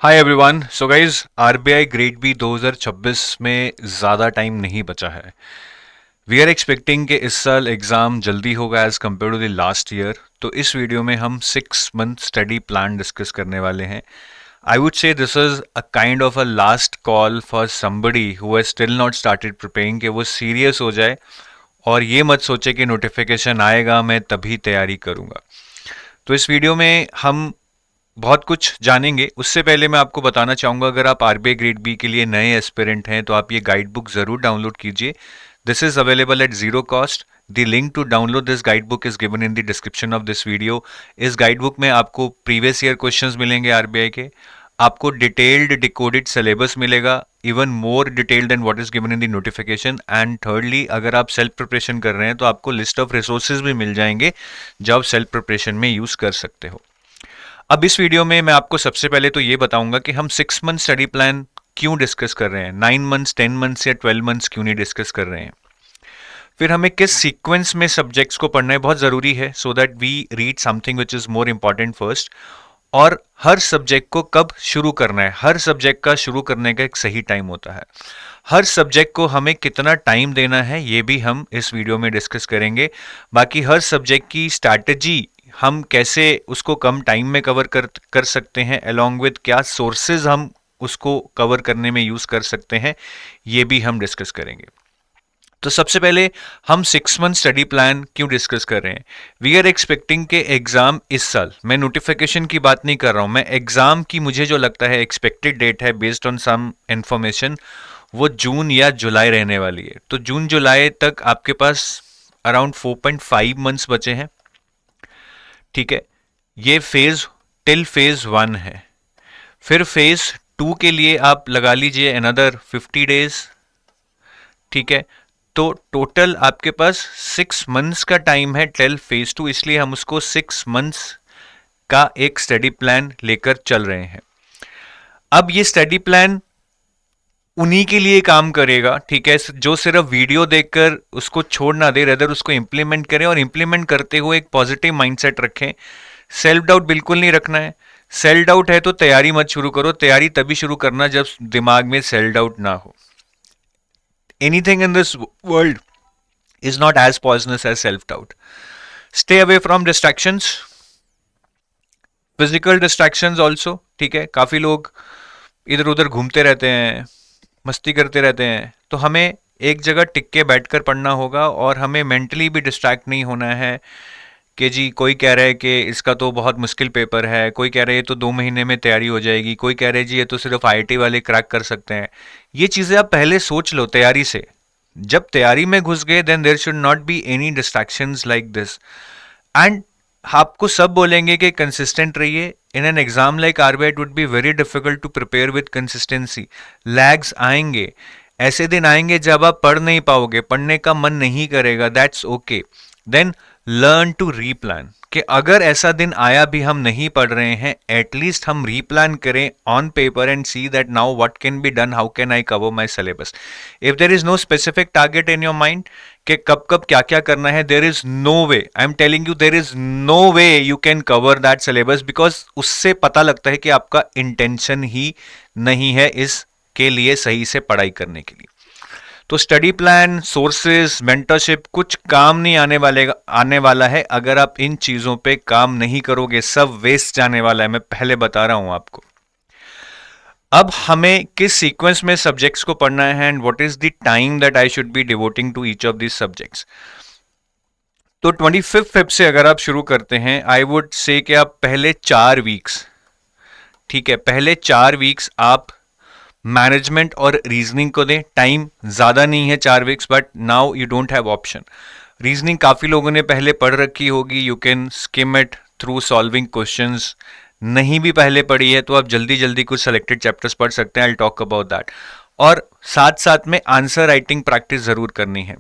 हाय everyone. So guys, RBI grade B 2026 में ज़्यादा time नहीं बचा है। वी आर एक्सपेक्टिंग कि इस साल एग्ज़ाम जल्दी होगा as compare to the last year. तो इस वीडियो में हम 6 मंथ स्टडी प्लान डिस्कस करने वाले हैं। आई वुड से this is a kind of a last call for somebody who has still not started preparing, कि वो सीरियस हो जाए और ये मत सोचे कि नोटिफिकेशन आएगा मैं तभी तैयारी करूँगा। तो इस वीडियो में हम बहुत कुछ जानेंगे। उससे पहले मैं आपको बताना चाहूँगा, अगर आप आरबीआई ग्रेड बी के लिए नए एस्पिरेंट हैं तो आप ये गाइड बुक ज़रूर डाउनलोड कीजिए। This is available at zero cost. The link to download this guide book is given in the description of this video. इस गाइड बुक में आपको प्रीवियस ईयर क्वेश्चंस मिलेंगे आरबीआई के, आपको डिटेल्ड डिकोडेड सिलेबस मिलेगा, even more detailed than what is given in the notification. And thirdly, अगर आप self preparation कर रहे हैं तो आपको लिस्ट ऑफ रिसोर्सेज भी मिल जाएंगे जो आप सेल्फ प्रिपरेशन में यूज़ कर सकते हो। अब इस वीडियो में मैं आपको सबसे पहले तो ये बताऊंगा कि हम 6 मंथ स्टडी प्लान क्यों डिस्कस कर रहे हैं, 9 मंथ्स, 10 मंथ्स या 12 मंथ्स क्यों नहीं डिस्कस कर रहे हैं। फिर हमें किस सीक्वेंस में सब्जेक्ट्स को पढ़ना है, बहुत ज़रूरी है, so that we read something which is more important first. और हर सब्जेक्ट को कब शुरू करना है, हर सब्जेक्ट का शुरू करने का एक सही टाइम होता है। हर सब्जेक्ट को हमें कितना टाइम देना है ये भी हम इस वीडियो में डिस्कस करेंगे। बाकी हर सब्जेक्ट की स्ट्रैटेजी, हम कैसे उसको कम टाइम में कवर कर सकते हैं, अलॉन्ग विद क्या सोर्सेज हम उसको कवर करने में यूज़ कर सकते हैं, ये भी हम डिस्कस करेंगे। तो सबसे पहले हम 6 मंथ स्टडी प्लान क्यों डिस्कस कर रहे हैं। वी आर एक्सपेक्टिंग के एग्जाम इस साल, मैं नोटिफिकेशन की बात नहीं कर रहा हूं, मैं एग्जाम की मुझे जो लगता है एक्सपेक्टेड डेट है बेस्ड ऑन सम इंफॉर्मेशन, वो जून या जुलाई रहने वाली है। तो जून जुलाई तक आपके पास अराउंड 4.5 मंथ्स बचे हैं। ठीक है, ये फेज टिल फेज 1 है। फिर फेज 2 के लिए आप लगा लीजिए अनदर 50 डेज। ठीक है, तो टोटल आपके पास 6 मंथ्स का टाइम है टिल फेज 2, इसलिए हम उसको 6 मंथ्स का एक स्टडी प्लान लेकर चल रहे हैं। अब ये स्टडी प्लान उन्हीं के लिए काम करेगा, ठीक है, जो सिर्फ वीडियो देखकर उसको छोड़ ना दे, रेदर उसको इंप्लीमेंट करें और इंप्लीमेंट करते हुए एक पॉजिटिव माइंडसेट रखें। सेल्फ डाउट बिल्कुल नहीं रखना है। सेल्फ डाउट है तो तैयारी मत शुरू करो, तैयारी तभी शुरू करना जब दिमाग में सेल्फ डाउट ना हो। Anything in this world is not as poisonous as self doubt. Stay away from distractions, physical distractions also। ठीक है, काफी लोग इधर उधर घूमते रहते हैं, मस्ती करते रहते हैं, तो हमें एक जगह टिक के बैठकर पढ़ना होगा और हमें मेंटली भी डिस्ट्रैक्ट नहीं होना है कि जी कोई कह रहा है कि इसका तो बहुत मुश्किल पेपर है, कोई कह रहा है ये तो 2 महीने में तैयारी हो जाएगी, कोई कह रहा है जी ये तो सिर्फ आईआईटी वाले क्रैक कर सकते हैं। ये चीज़ें आप पहले सोच लो तैयारी से। जब तैयारी में घुस गए then there should not be any distractions like this. And आपको सब बोलेंगे कि कंसिस्टेंट रहिए। In an exam like RBI it would be very difficult to prepare with consistency. Lags आएंगे, ऐसे दिन आएंगे जब आप पढ़ नहीं पाओगे, पढ़ने का मन नहीं करेगा, that's okay. Then learn to replan, कि अगर ऐसा दिन आया भी हम नहीं पढ़ रहे हैं, एटलीस्ट हम रीप्लान करें on paper and see that now what can be done, how can I cover my syllabus. If there is no specific target in your mind कि कब कब क्या क्या करना है, there is no way, I am telling you, there is no way you can cover that syllabus, because उससे पता लगता है कि आपका इंटेंशन ही नहीं है इसके लिए सही से पढ़ाई करने के लिए। तो स्टडी प्लान, सोर्सेज, मेंटरशिप कुछ काम नहीं आने वाला है अगर आप इन चीजों पे काम नहीं करोगे, सब वेस्ट जाने वाला है, मैं पहले बता रहा हूं आपको। अब हमें किस सीक्वेंस में सब्जेक्ट्स को पढ़ना है and what is the time that I should be devoting to each of this subjects. तो 25 फेब से अगर आप शुरू करते हैं, आई वुड से कि आप पहले 4 वीक्स, ठीक है, पहले 4 वीक्स आप मैनेजमेंट और रीजनिंग को दें। टाइम ज़्यादा नहीं है 4 weeks, but now you don't have option. Reasoning काफ़ी लोगों ने पहले पढ़ रखी होगी, you can scheme it through solving questions. नहीं भी पहले पढ़ी है तो आप जल्दी जल्दी कुछ सेलेक्टेड चैप्टर्स पढ़ सकते हैं, I will talk about that. और साथ साथ में आंसर राइटिंग प्रैक्टिस ज़रूर करनी है।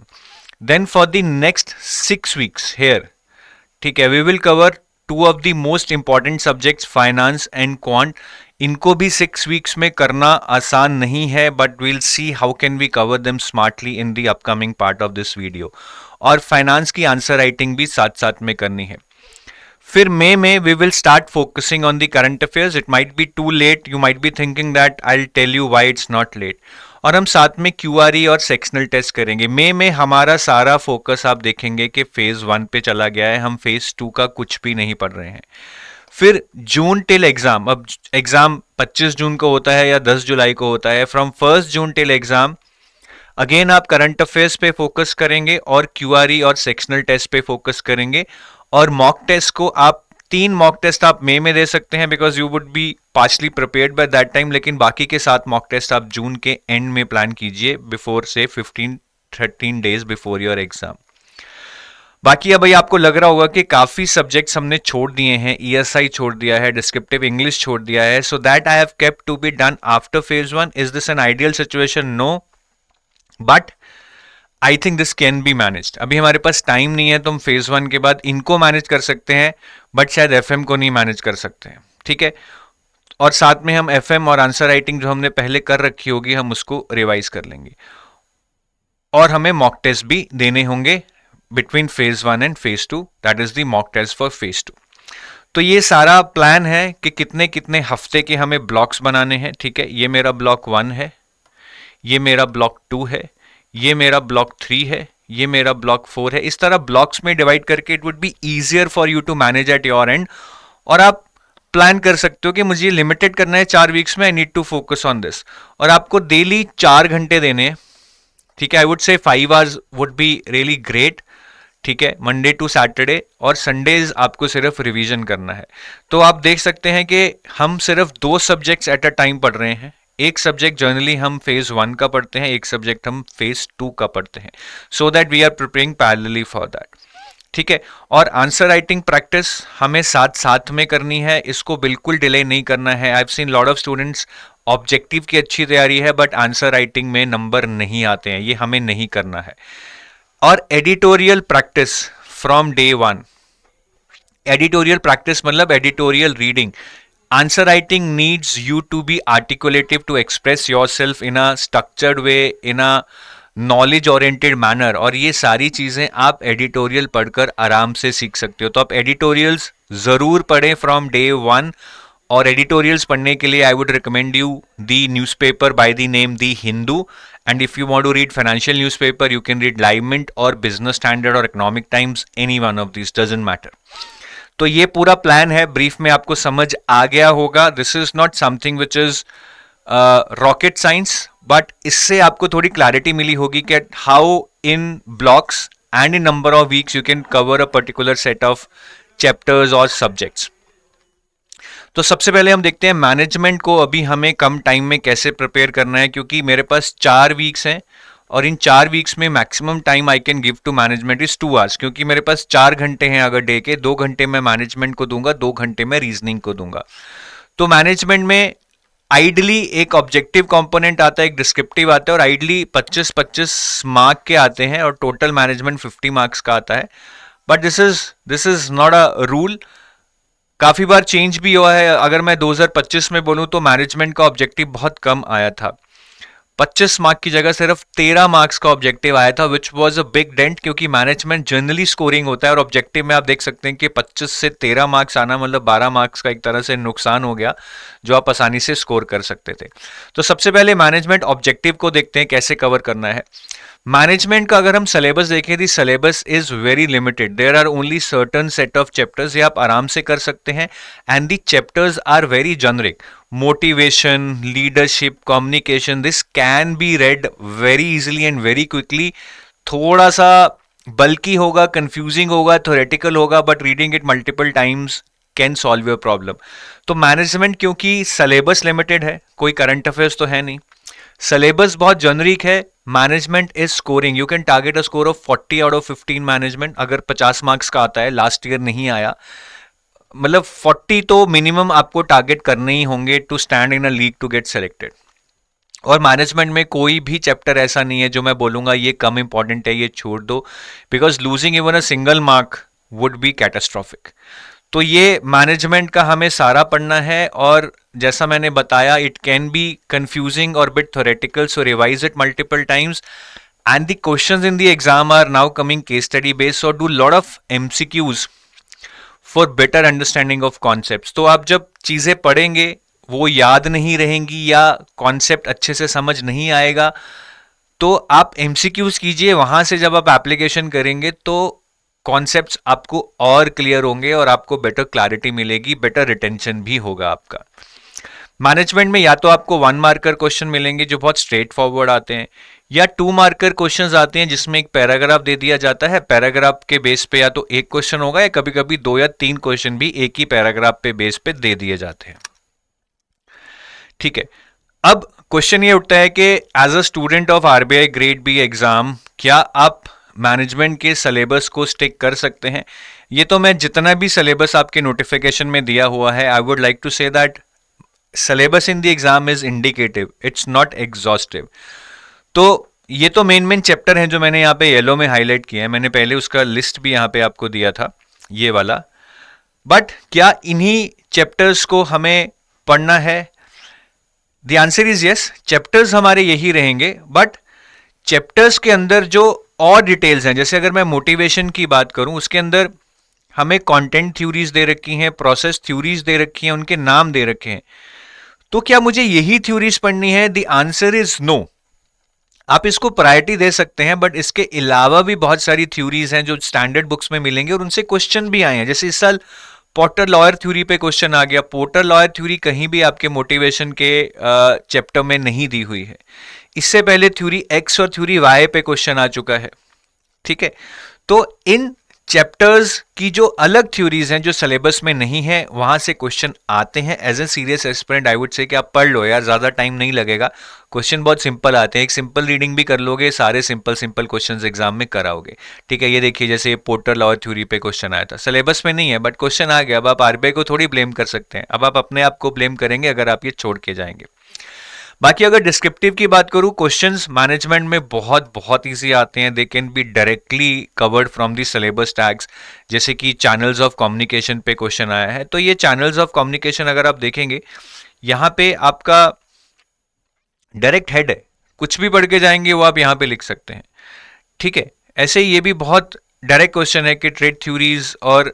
Then for the next 6 weeks here, ठीक है, we will cover 2 of the most important subjects, finance and quant. इनको भी 6 वीक्स में करना आसान नहीं है, but we'll see how can we cover them smartly in the upcoming part of this video. और फाइनेंस की आंसर राइटिंग भी साथ साथ में करनी है। फिर मई में we will start focusing on the current affairs. It might be too late, you might be thinking that I will tell you why it's not late. और हम साथ में क्यूआरई और सेक्शनल टेस्ट करेंगे. मई में हमारा सारा फोकस आप देखेंगे कि फेज 1 पे चला गया है, हम फेज 2 का कुछ भी नहीं पढ़ रहे हैं. फिर जून टिल एग्जाम, अब एग्जाम 25 जून को होता है या 10 जुलाई को होता है. From 1 June till exam again आप करंट अफेयर्स पे फोकस करेंगे और क्यूआरई और सेक्शनल टेस्ट पे फोकस करेंगे. और मॉक टेस्ट को आप 3 मॉक टेस्ट आप मई में दे सकते हैं because you would B partially prepared by that time, लेकिन बाकी के 7 मॉक टेस्ट आप जून के एंड में प्लान कीजिए, बिफोर से 15-13 डेज बिफोर योर एग्जाम. बाकी अब भाई आपको लग रहा होगा कि काफी सब्जेक्ट्स हमने छोड़ दिए हैं, ईएसआई छोड़ दिया है, डिस्क्रिप्टिव इंग्लिश छोड़ दिया है. So that I have kept to be done after phase 1. Is this an ideal situation? No, but I think this can be managed. अभी हमारे पास टाइम नहीं है तो हम फेज 1 के बाद इनको मैनेज कर सकते हैं, बट शायद एफएम को नहीं मैनेज कर सकते हैं. ठीक है, और साथ में हम एफएम और आंसर राइटिंग जो हमने पहले कर रखी होगी हम उसको रिवाइज कर लेंगे. और हमें मॉक टेस्ट भी देने होंगे between phase 1 and phase 2, that is the mock test for phase 2. तो ये सारा प्लान है कि कितने कितने हफ्ते के हमें ब्लॉक्स बनाने हैं. ठीक है, ये मेरा ब्लॉक 1 है, ये मेरा ब्लॉक 2 है, ये मेरा ब्लॉक 3 है, ये मेरा ब्लॉक 4 है. इस तरह ब्लॉक्स में डिवाइड करके it would be easier for you to manage at your end. और आप प्लान कर सकते हो कि मुझे लिमिटेड करना है 4 वीक्स में, I need to focus on this. और आपको डेली 4 घंटे देने हैं. ठीक है, आई वुड से 5 hours would be really great. ठीक है, मंडे टू सैटरडे, और संडेज आपको सिर्फ रिवीजन करना है. तो आप देख सकते हैं कि हम सिर्फ 2 सब्जेक्ट्स एट अ टाइम पढ़ रहे हैं. एक सब्जेक्ट जनरली हम फेज 1 का पढ़ते हैं, एक सब्जेक्ट हम फेज 2 का पढ़ते हैं, so that we are preparing parallelly for that. ठीक है, और आंसर राइटिंग प्रैक्टिस हमें साथ साथ में करनी है, इसको बिल्कुल डिले नहीं करना है. I have seen lot of students objective की अच्छी तैयारी है बट आंसर राइटिंग में नंबर नहीं आते हैं, ये हमें नहीं करना है. और editorial practice from day 1. Editorial practice मतलब editorial reading. Answer writing needs you to be articulative to express yourself in a structured way, in a knowledge oriented manner. और ये सारी चीजें आप एडिटोरियल पढ़कर आराम से सीख सकते हो. तो आप एडिटोरियल्स जरूर पढ़ें फ्रॉम डे 1. और एडिटोरियल्स पढ़ने के लिए I would recommend you the newspaper by the name the Hindu. And if you want to read financial newspaper, you can read Live Mint or Business Standard or Economic Times. Any one of these doesn't matter. तो ये पूरा plan है, brief में आपको समझ आ गया होगा. This is not something which is rocket science, but इससे आपको थोड़ी क्लैरिटी मिली होगी कि how in blocks and in number of weeks you can cover a particular set of chapters और सब्जेक्ट्स. तो सबसे पहले हम देखते हैं मैनेजमेंट को अभी हमें कम टाइम में कैसे प्रिपेयर करना है, क्योंकि मेरे पास 4 वीक्स हैं और इन 4 वीक्स में maximum time I can give to management is 2 hours. क्योंकि मेरे पास 4 घंटे हैं अगर डे के, 2 घंटे मैं मैनेजमेंट को दूंगा, 2 घंटे मैं रीजनिंग को दूंगा. तो मैनेजमेंट में आइडली एक ऑब्जेक्टिव कंपोनेंट आता है, एक डिस्क्रिप्टिव आता है, और आइडली 25-25 मार्क के आते हैं और टोटल मैनेजमेंट 50 मार्क्स का आता है. But this is not a rule. काफी बार चेंज भी हुआ है. अगर मैं 2025 में बोलूं तो मैनेजमेंट का ऑब्जेक्टिव बहुत कम आया था. 25 मार्क की जगह सिर्फ 13 मार्क्स का ऑब्जेक्टिव आया था, which was a big dent. क्योंकि मैनेजमेंट जनरली स्कोरिंग होता है और ऑब्जेक्टिव में आप देख सकते हैं कि 25 से 13 मार्क्स आना मतलब 12 मार्क्स का एक तरह से नुकसान हो गया जो आप आसानी से स्कोर कर सकते थे. तो सबसे पहले मैनेजमेंट ऑब्जेक्टिव को देखते हैं कैसे कवर करना है. मैनेजमेंट का अगर हम सिलेबस देखें, the syllabus is very limited. There are only certain set of chapters, ये आप आराम से कर सकते हैं. And the chapters are very generic. Motivation, leadership, communication, this can be read very easily and very quickly. थोड़ा सा बल्कि होगा, कंफ्यूजिंग होगा, थ्योरेटिकल होगा, but reading it multiple times can solve your problem. तो मैनेजमेंट क्योंकि सिलेबस लिमिटेड है, कोई करंट अफेयर्स तो है नहीं, सिलेबस बहुत जेनरिक है. Management is scoring, you can target a score of 40 out of 15 management. अगर 50 मार्क्स का आता है, लास्ट ईयर नहीं आया, मतलब 40 तो मिनिमम आपको टारगेट करने ही होंगे to stand in a league to get selected. और मैनेजमेंट में कोई भी चैप्टर ऐसा नहीं है जो मैं बोलूंगा ये कम इंपॉर्टेंट है, ये छोड़ दो, because losing even a single Mark would be catastrophic. तो ये मैनेजमेंट का हमें सारा पढ़ना है. और जैसा मैंने बताया, इट कैन बी कंफ्यूजिंग और bit theoretical, so revise it multiple times. And the questions in the exam are now coming case study based, so do lot of MCQs for better understanding of concepts. तो आप जब चीज़ें पढ़ेंगे वो याद नहीं रहेंगी या कॉन्सेप्ट अच्छे से समझ नहीं आएगा, तो आप एमसीक्यूज कीजिए, वहां से जब आप एप्लीकेशन करेंगे तो कॉन्सेप्ट्स आपको और क्लियर होंगे और आपको बेटर क्लैरिटी मिलेगी, बेटर रिटेंशन भी होगा आपका। मैनेजमेंट में या तो आपको 1 मार्कर क्वेश्चन मिलेंगे जो बहुत स्ट्रेट फॉरवर्ड आते हैं, या 2 मार्कर क्वेश्चंस आते हैं जिसमें एक पैराग्राफ दे दिया जाता है। पैराग्राफ के बेस पे या तो एक क्वेश्चन होगा या कभी कभी 2 या 3 क्वेश्चन भी एक ही पैराग्राफ पे बेस पे दे दिए जाते हैं। ठीक है, अब क्वेश्चन ये उठता है कि as a student of RBI grade B exam क्या आप मैनेजमेंट के सिलेबस को स्टिक कर सकते हैं? ये तो मैं जितना भी सिलेबस आपके नोटिफिकेशन में दिया हुआ है, I would like to say that syllabus in the exam is indicative, it's not exhaustive. तो ये तो मेन चैप्टर हैं जो मैंने यहाँ पे येलो में हाईलाइट किया है, मैंने पहले उसका लिस्ट भी यहाँ पे आपको दिया था, ये वाला। बट क्या इन्हीं चैप्टर्स को हमें पढ़ना है? The answer is yes, chapters हमारे यही रहेंगे, बट चैप्टर्स के अंदर जो और डिटेल्स हैं, जैसे अगर मैं मोटिवेशन की बात करूं, उसके अंदर हमें कंटेंट थ्योरीज दे रखी हैं, प्रोसेस थ्योरीज दे रखी हैं, उनके नाम दे रखे हैं। तो क्या मुझे यही थ्योरीज पढ़नी है? The answer is no. आप इसको प्रायोरिटी दे सकते हैं, बट इसके अलावा भी बहुत सारी थ्योरीज हैं जो स्टैंडर्ड बुक्स में मिलेंगे और उनसे क्वेश्चन भी आए हैं। जैसे इस साल पोर्टर लॉयर थ्योरी पे क्वेश्चन आ गया। पोर्टर लॉयर थ्योरी कहीं भी आपके मोटिवेशन के चैप्टर में नहीं दी हुई है। इससे पहले थ्योरी एक्स और थ्योरी वाई पे क्वेश्चन आ चुका है। ठीक है, तो इन चैप्टर्स की जो अलग थ्योरीज हैं जो सिलेबस में नहीं है, वहां से क्वेश्चन आते हैं। As a serious aspirant I would say कि आप पढ़ लो यार, ज्यादा टाइम नहीं लगेगा, क्वेश्चन बहुत सिंपल आते हैं, एक सिंपल रीडिंग भी कर लोगे, सारे सिंपल क्वेश्चंस एग्जाम में कराओगे। ठीक है, ये देखिए जैसे पोर्टर लॉ थ्योरी पे क्वेश्चन आया था, सिलेबस में नहीं है बट क्वेश्चन आ गया। अब आप आरबीआई को थोड़ी ब्लेम कर सकते हैं, अब आप अपने आप को ब्लेम करेंगे अगर आप ये छोड़ के जाएंगे। बाकी अगर डिस्क्रिप्टिव की बात करूं, क्वेश्चंस मैनेजमेंट में बहुत इजी आते हैं। They can be directly covered from the syllabus tags. जैसे कि चैनल्स ऑफ कम्युनिकेशन पे क्वेश्चन आया है, तो ये चैनल्स ऑफ कम्युनिकेशन अगर आप देखेंगे, यहाँ पे आपका डायरेक्ट हेड है, कुछ भी पढ़ के जाएंगे वो आप यहाँ पे लिख सकते हैं। ठीक है, ऐसे ही ये भी बहुत डायरेक्ट क्वेश्चन है कि ट्रेड थ्योरीज और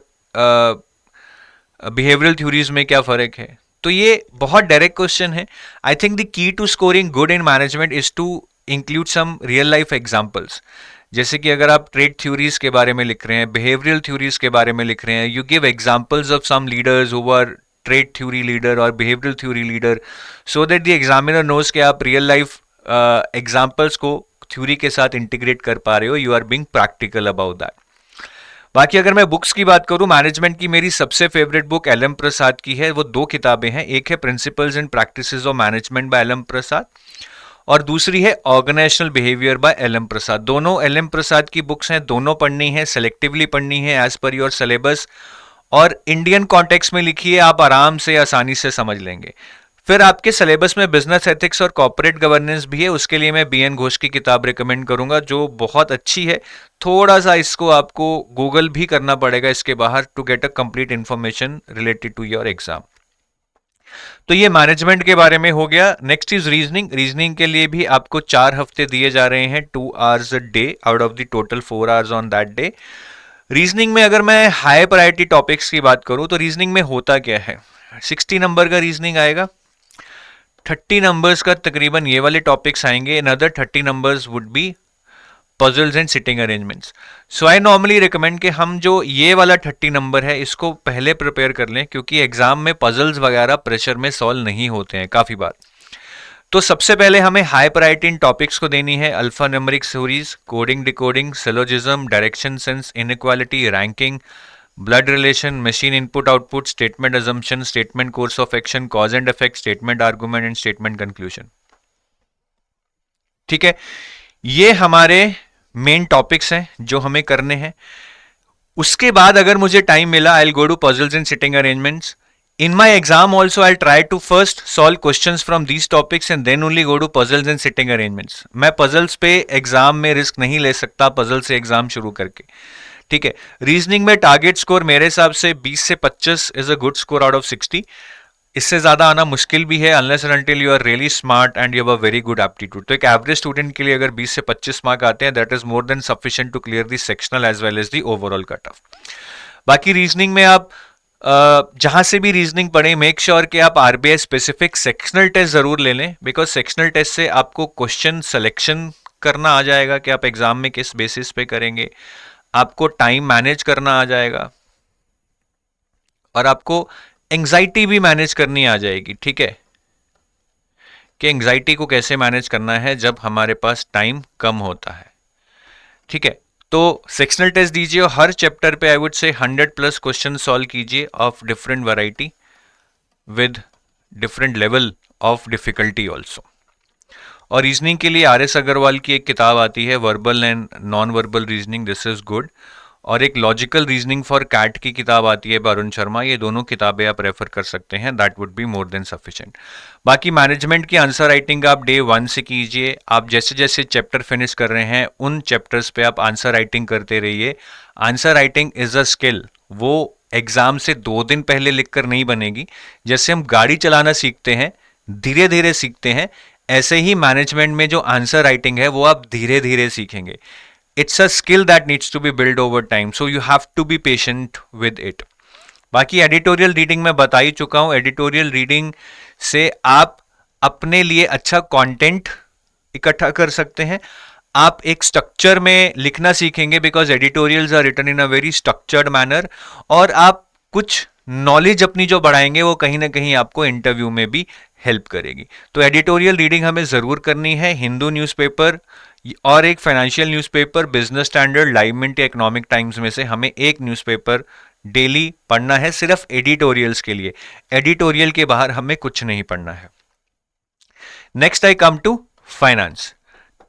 बिहेवियरल थ्योरीज में क्या फर्क है। तो ये बहुत डायरेक्ट क्वेश्चन है। I think the key to scoring good in management is to include some real life examples. जैसे कि अगर आप ट्रेड थ्योरीज के बारे में लिख रहे हैं, बिहेवियरल थ्योरीज के बारे में लिख रहे हैं, you give examples of some leaders who were trait theory leader और behavioural theory leader, so that the examiner knows कि आप रियल लाइफ एग्जांपल्स को थ्योरी के साथ इंटीग्रेट कर पा रहे हो, you are being practical about that. बाकी अगर मैं बुक्स की बात करूं, मैनेजमेंट की मेरी सबसे favourite book L M Prasad की है। वो 2 किताबें हैं, एक है principles and practices of management by L M Prasad और दूसरी है organisational behaviour by L M Prasad. दोनों एल एम प्रसाद की बुक्स हैं, दोनों पढ़नी है, सेलेक्टिवली पढ़नी है एज पर योर सिलेबस, और इंडियन कॉन्टेक्स्ट में लिखी है, आप आराम से आसानी से समझ लेंगे। फिर आपके सिलेबस में बिजनेस एथिक्स और कॉर्पोरेट गवर्नेंस भी है, उसके लिए मैं बीएन घोष की किताब रिकमेंड करूंगा जो बहुत अच्छी है। थोड़ा सा इसको आपको गूगल भी करना पड़ेगा इसके बाहर to get a complete information related to your exam. तो ये मैनेजमेंट के बारे में हो गया। Next is reasoning. रीजनिंग के लिए भी आपको 4 हफ्ते दिए जा रहे हैं, 2 hours a day out of the total 4 hours on that day. Reasoning में अगर मैं हाई प्रायोरिटी टॉपिक्स की बात करूं तो रीजनिंग में होता क्या है, 60 नंबर का रीजनिंग आएगा, 30 नंबर्स का तकरीबन ये वाले टॉपिक्स आएंगे, another 30 numbers would be puzzles and sitting arrangements. So I normally recommend कि हम जो ये वाला 30 नंबर है इसको पहले प्रिपेयर कर लें, क्योंकि एग्जाम में पजल्स वगैरह प्रेशर में सॉल्व नहीं होते हैं काफ़ी बार। तो सबसे पहले हमें हाई प्रायोरिटी इन टॉपिक्स को देनी है, alpha numeric theories, coding decoding, syllogism, direction sense, inequality, ranking, blood relation, machine input output, statement assumption, statement course of action, cause and effect, statement argument and statement conclusion. ठीक है, ये हमारे main topics हैं जो हमें करने हैं। उसके बाद अगर मुझे टाइम मिला, I will go to puzzles and sitting arrangements. In my exam also I'll try to first solve questions from these topics and then only go to puzzles and sitting arrangements. मैं puzzles पे exam में risk नहीं ले सकता puzzle से exam शुरू करके। ठीक है, रीजनिंग में टारगेट स्कोर मेरे हिसाब से 20 से 25 is a good score out of 60। इससे ज्यादा आना मुश्किल भी है unless and until you are really smart and you have a very good aptitude. तो एक एवरेज स्टूडेंट के लिए अगर 20 से 25 मार्क आते हैं, that is more than sufficient to clear the sectional as well as the overall cut off. बाकी reasoning में आप जहां से भी रीजनिंग पढ़े, मेक श्योर कि आप आरबीआई स्पेसिफिक सेक्शनल टेस्ट जरूर ले लें, बिकॉज सेक्शनल टेस्ट से आपको क्वेश्चन सिलेक्शन करना आ जाएगा कि आप एग्जाम में किस बेसिस पे करेंगे, आपको टाइम मैनेज करना आ जाएगा और आपको एंग्जाइटी भी मैनेज करनी आ जाएगी। ठीक है, कि एंग्जाइटी को कैसे मैनेज करना है जब हमारे पास टाइम कम होता है। ठीक है, तो सेक्शनल टेस्ट दीजिए और हर चैप्टर पे आई वुड से 100+ क्वेश्चन सॉल्व कीजिए of different variety with different level of difficulty also. और रीजनिंग के लिए आर एस अग्रवाल की एक किताब आती है, verbal and non verbal reasoning, this is good. और एक लॉजिकल रीजनिंग फॉर कैट की किताब आती है वरुण शर्मा, ये दोनों किताबें आप रेफर कर सकते हैं, that would be more than sufficient. बाकी मैनेजमेंट की आंसर राइटिंग आप डे 1 से कीजिए, आप जैसे जैसे चैप्टर फिनिश कर रहे हैं उन चैप्टर्स पे आप आंसर राइटिंग करते रहिए। Answer writing is a skill, वो एग्जाम से 2 दिन पहले लिखकर नहीं बनेगी। जैसे हम गाड़ी चलाना सीखते हैं, धीरे धीरे सीखते हैं, ऐसे ही मैनेजमेंट में जो आंसर राइटिंग है वो आप धीरे धीरे सीखेंगे। It's a skill that needs to be build over time, so you have to be patient with it. बाकी एडिटोरियल रीडिंग मैं बता ही चुका हूं, एडिटोरियल रीडिंग से आप अपने लिए अच्छा कंटेंट इकट्ठा कर सकते हैं, आप एक स्ट्रक्चर में लिखना सीखेंगे because editorials are written in a very structured manner, और आप कुछ नॉलेज अपनी जो बढ़ाएंगे वो कहीं ना कहीं आपको इंटरव्यू में भी हेल्प करेगी। तो एडिटोरियल रीडिंग हमें ज़रूर करनी है। हिंदू न्यूज़पेपर और एक financial newspaper, Business Standard, Live Mint या इकोनॉमिक टाइम्स में से हमें एक न्यूज़पेपर डेली पढ़ना है, सिर्फ एडिटोरियल्स के लिए। एडिटोरियल के बाहर हमें कुछ नहीं पढ़ना है। Next I come to finance.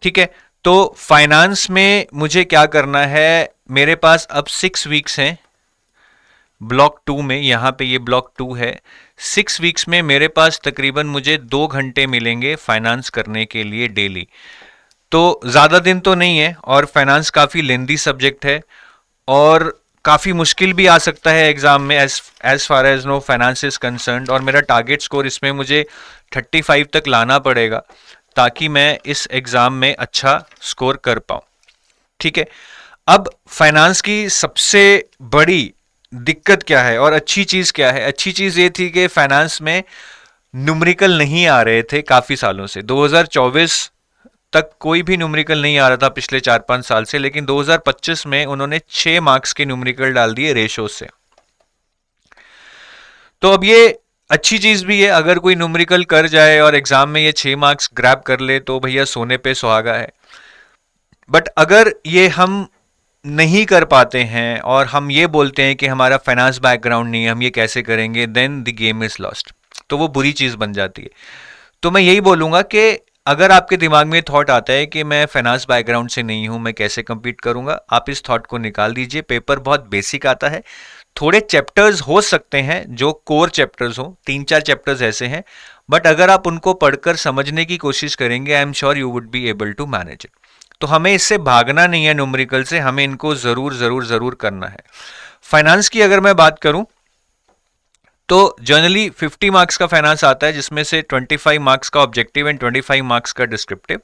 ठीक है, तो फाइनेंस में मुझे क्या करना है, मेरे पास अब 6 वीक्स हैं ब्लॉक 2 में, यहां पे ये ब्लॉक 2 है। 6 वीक्स में मेरे पास तकरीबन मुझे 2 घंटे मिलेंगे फाइनेंस करने के लिए डेली। तो ज़्यादा दिन तो नहीं है, और फाइनेंस काफ़ी लेंदी सब्जेक्ट है और काफ़ी मुश्किल भी आ सकता है एग्ज़ाम में as far as no finance is concerned. और मेरा टारगेट स्कोर इसमें मुझे 35 तक लाना पड़ेगा ताकि मैं इस एग्ज़ाम में अच्छा स्कोर कर पाऊँ। ठीक है, अब फाइनेंस की सबसे बड़ी दिक्कत क्या है और अच्छी चीज़ क्या है? अच्छी चीज़ ये थी कि फाइनेंस में न्यूमेरिकल नहीं आ रहे थे काफ़ी सालों से। 2024 तक कोई भी न्यूमेरिकल नहीं आ रहा था पिछले 4-5 साल से, लेकिन 2025 में उन्होंने 6 मार्क्स के न्यूमेरिकल डाल दिए रेशो से। तो अब ये अच्छी चीज भी है, अगर कोई न्यूमेरिकल कर जाए और एग्जाम में ये 6 मार्क्स ग्रैब कर ले तो भैया सोने पे सुहागा है। बट अगर ये हम नहीं कर पाते हैं और हम ये बोलते हैं कि हमारा फाइनेंस बैकग्राउंड नहीं है, हम ये कैसे करेंगे, then the game is lost, तो वो बुरी चीज बन जाती है। तो मैं यही बोलूंगा कि अगर आपके दिमाग में थॉट आता है कि मैं फाइनेंस बैकग्राउंड से नहीं हूं, मैं कैसे compete करूंगा, आप इस थॉट को निकाल दीजिए। पेपर बहुत बेसिक आता है, थोड़े चैप्टर्स हो सकते हैं जो कोर चैप्टर्स हो, 3-4 चैप्टर्स ऐसे हैं, बट अगर आप उनको पढ़कर समझने की कोशिश करेंगे, I am sure you would be able to manage it. तो हमें इससे भागना नहीं है न्यूमेरिकल से, हमें इनको जरूर जरूर जरूर करना है। फाइनेंस की अगर मैं बात करूं तो जनरली 50 मार्क्स का फाइनेंस आता है, जिसमें से 25 मार्क्स का ऑब्जेक्टिव एंड 25 मार्क्स का डिस्क्रिप्टिव।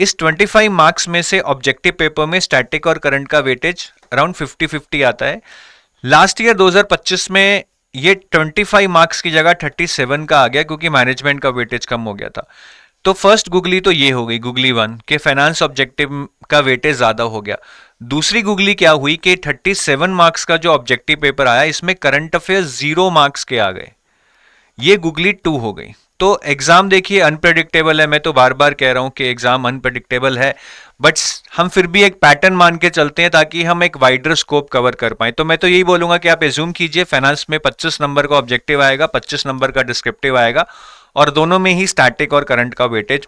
इस 25 मार्क्स में से ऑब्जेक्टिव पेपर में स्टैटिक और करंट का वेटेज अराउंड 50-50 आता है। लास्ट ईयर 2025 में ये 25 मार्क्स की जगह 37 का आ गया क्योंकि मैनेजमेंट का वेटेज कम हो गया था। तो फर्स्ट गुगली तो ये हो गई, गुगली 1 के फाइनेंस ऑब्जेक्टिव का वेटेज ज्यादा हो गया। दूसरी गुगली क्या हुई कि 37 मार्क्स का जो ऑब्जेक्टिव पेपर आया, इसमें करंट अफेयर्स 0 मार्क्स के आ गए, ये गुगली 2 हो गई। तो एग्जाम देखिए अनप्रेडिक्टेबल है, मैं तो बार बार कह रहा हूं कि एग्जाम अनप्रेडिक्टेबल है, बट हम फिर भी एक पैटर्न मान के चलते हैं ताकि हम एक वाइडर स्कोप कवर कर पाए। तो मैं तो यही बोलूंगा कि आप एज्यूम कीजिए फाइनेंस में 25 नंबर का ऑब्जेक्टिव आएगा, 25 नंबर का डिस्क्रिप्टिव आएगा, और दोनों में ही स्टैटिक और करंट का वेटेज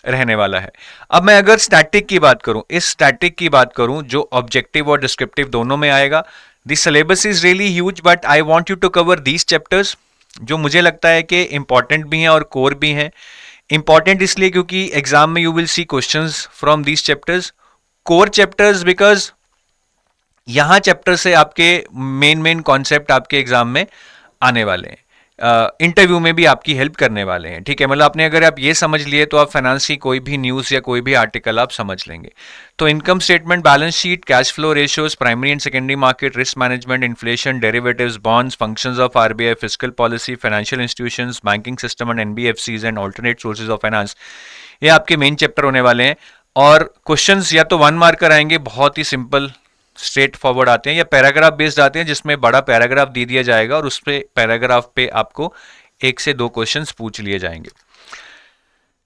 रहने वाला है। अब मैं अगर स्टैटिक की बात करूं, इस स्टैटिक की बात करूं जो ऑब्जेक्टिव और डिस्क्रिप्टिव दोनों में आएगा, the syllabus is really huge, but I want you to cover these chapters जो मुझे लगता है कि इंपॉर्टेंट भी हैं और कोर भी हैं। इंपॉर्टेंट इसलिए क्योंकि एग्जाम में you will see questions from these chapters, core chapters because यहां चैप्टर से आपके मेन कॉन्सेप्ट आपके एग्जाम में आने वाले हैं। इंटरव्यू में भी आपकी हेल्प करने वाले हैं, ठीक है। मतलब आपने अगर आप ये समझ लिए तो आप फाइनेंस की कोई भी न्यूज़ या कोई भी आर्टिकल आप समझ लेंगे। तो income statement, balance sheet, cash flow ratios, primary and secondary market, risk management, inflation, derivatives, bonds, functions of RBI, fiscal policy, financial institutions, banking system and NBFCs and alternate sources of finance, ये आपके main chapter होने वाले हैं। और questions या तो 1 marker आएंगे, बहुत ही सिंपल स्ट्रेट फॉरवर्ड आते हैं, या पैराग्राफ बेस्ड आते हैं जिसमें बड़ा पैराग्राफ दे दिया जाएगा और उस पे पैराग्राफ पे आपको 1 से 2 क्वेश्चंस पूछ लिए जाएंगे।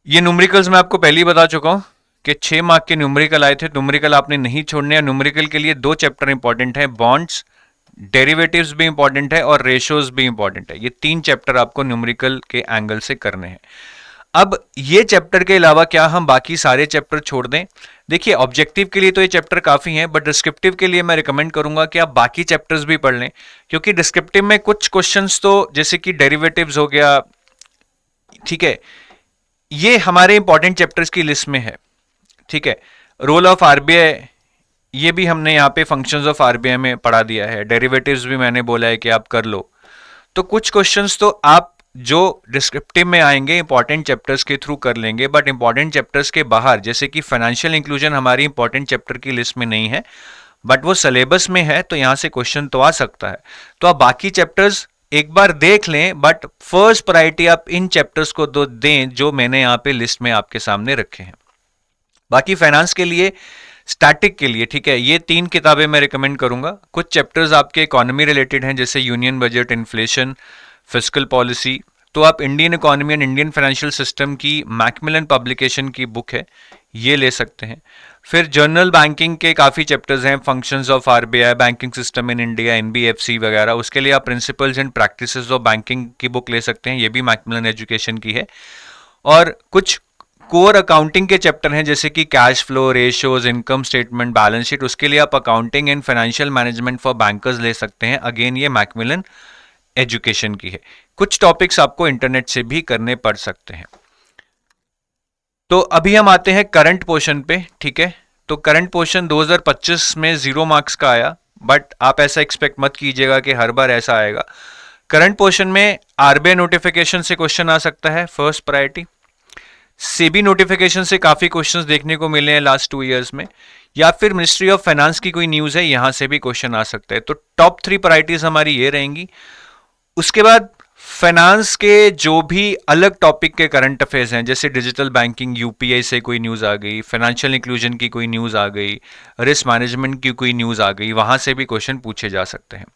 ये न्यूमेरिकल्स मैं आपको पहले ही बता चुका हूं कि 6 मार्क के न्यूमेरिकल आए थे। न्यूमेरिकल आपने नहीं छोड़ने हैं। न्यूमेरिकल के लिए 2 चैप्टर इंपॉर्टेंट है, बॉन्ड्स, डेरिवेटिव्स भी इंपॉर्टेंट है और रेशियोज भी इंपॉर्टेंट है। ये 3 चैप्टर आपको न्यूमेरिकल के एंगल से करने हैं। अब ये चैप्टर के अलावा क्या हम बाकी सारे चैप्टर छोड़ दें? देखिए, ऑब्जेक्टिव के लिए तो ये चैप्टर काफी है, बट डिस्क्रिप्टिव के लिए मैं रिकमेंड करूंगा कि आप बाकी चैप्टर्स भी पढ़ लें, क्योंकि डिस्क्रिप्टिव में कुछ क्वेश्चंस तो जैसे कि डेरिवेटिव्स हो गया, ठीक है, ये हमारे इंपॉर्टेंट चैप्टर्स की लिस्ट में है, ठीक है। रोल ऑफ आरबीआई, ये भी हमने यहाँ पे फंक्शंस ऑफ आरबीआई में पढ़ा दिया है। डेरिवेटिव्स भी मैंने बोला है कि आप कर लो। तो कुछ क्वेश्चंस तो आप जो डिस्क्रिप्टिव में आएंगे इंपॉर्टेंट चैप्टर्स के थ्रू कर लेंगे, बट इंपॉर्टेंट चैप्टर्स के बाहर, जैसे कि फाइनेंशियल इंक्लूजन हमारी इंपॉर्टेंट चैप्टर की लिस्ट में नहीं है, बट वो सिलेबस में है, तो यहां से क्वेश्चन तो आ सकता है। तो आप बाकी चैप्टर्स एक बार देख लें, बट फर्स्ट प्रायोरिटी आप इन चैप्टर्स को दो दें जो मैंने यहाँ पे लिस्ट में आपके सामने रखे हैं। बाकी फाइनेंस के लिए, स्टैटिक के लिए, ठीक है, ये 3 किताबें मैं रिकमेंड करूंगा। कुछ चैप्टर्स आपके इकोनॉमी रिलेटेड हैं, जैसे union budget, inflation, fiscal policy. तो आप Indian economy and Indian financial system की मैकमिलन पब्लिकेशन की बुक है, ये ले सकते हैं। फिर जनरल बैंकिंग के काफ़ी चैप्टर्स हैं, functions of RBI, banking system in India, NBFC वगैरह। उसके लिए आप principles and practices of banking की बुक ले सकते हैं, ये भी मैकमिलन एजुकेशन की है। और कुछ कोर अकाउंटिंग के चैप्टर हैं, जैसे कि cash flow, ratios, income statement, balance sheet. उसके लिए आप accounting and financial management for bankers ले सकते हैं, अगेन ये मैकमिलन एजुकेशन की है। कुछ टॉपिक्स आपको इंटरनेट से भी करने पड़ सकते हैं। तो अभी हम आते हैं करंट पोर्शन पे, ठीक है। तो करंट पोर्शन 2025 में 0 मार्क्स का आया, बट आप ऐसा एक्सपेक्ट मत कीजिएगा कि हर बार ऐसा आएगा। करंट पोर्शन में आरबीआई नोटिफिकेशन से क्वेश्चन आ सकता है, फर्स्ट प्रायोरिटी। सेबी नोटिफिकेशन से काफी क्वेश्चंस देखने को मिले हैं लास्ट 2 इयर्स में, या फिर मिनिस्ट्री ऑफ फाइनेंस की कोई न्यूज है, यहां से भी क्वेश्चन आ सकता है। तो टॉप 3 प्रायोरिटीज हमारी ये रहेंगी। उसके बाद फाइनेंस के जो भी अलग टॉपिक के करंट अफेयर्स हैं, जैसे डिजिटल बैंकिंग, यूपीआई से कोई न्यूज़ आ गई, फाइनेंशियल इंक्लूजन की कोई न्यूज़ आ गई, रिस्क मैनेजमेंट की कोई न्यूज़ आ गई, वहाँ से भी क्वेश्चन पूछे जा सकते हैं।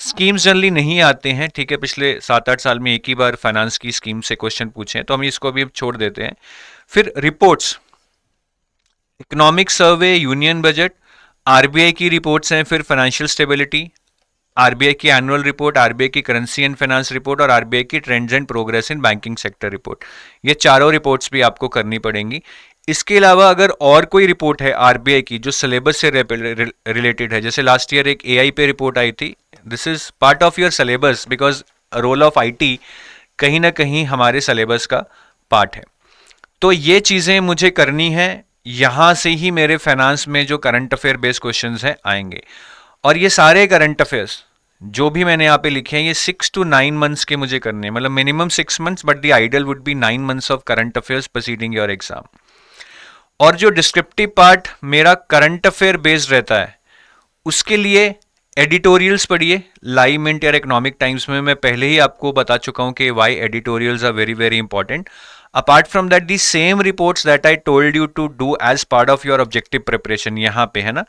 स्कीम्स जनरली नहीं आते हैं, ठीक है, पिछले 7-8 साल में एक ही बार फाइनेंस की स्कीम से क्वेश्चन पूछे हैं, तो हम इसको भी छोड़ देते हैं। फिर reports, economic survey, union budget, RBI की रिपोर्ट्स हैं, फिर फाइनेंशियल स्टेबिलिटी, आरबीआई की एनुअल रिपोर्ट, आरबीआई की करेंसी एंड फाइनेंस रिपोर्ट और आरबीआई की trends and progress in banking sector report. ये चारों रिपोर्ट्स भी आपको करनी पड़ेंगी। इसके अलावा अगर और कोई रिपोर्ट है आरबीआई की जो सिलेबस से रिलेटेड है, जैसे लास्ट ईयर एक एआई पे रिपोर्ट आई थी, this is part of your syllabus, because role of IT कहीं ना कहीं हमारे सिलेबस का पार्ट है। तो ये चीज़ें मुझे करनी है, यहाँ से ही मेरे फाइनेंस में जो करंट अफेयर बेस्ड क्वेश्चंस हैं आएंगे। और ये सारे करंट अफेयर्स जो भी मैंने यहाँ पे लिखे हैं, ये 6 to 9 मंथ्स के मुझे करने हैं, मतलब minimum 6 months, but the ideal would be 9 months of current affairs preceding your exam. और जो डिस्क्रिप्टिव पार्ट मेरा करंट अफेयर बेस्ड रहता है, उसके लिए एडिटोरियल्स पढ़िए। लाइव मिंट या इकोनॉमिक टाइम्स में मैं पहले ही आपको बता चुका हूं कि why editorials are very very important. Apart from that, the same reports that I told you to do as part of your objective preparation, यहाँ पे है ना,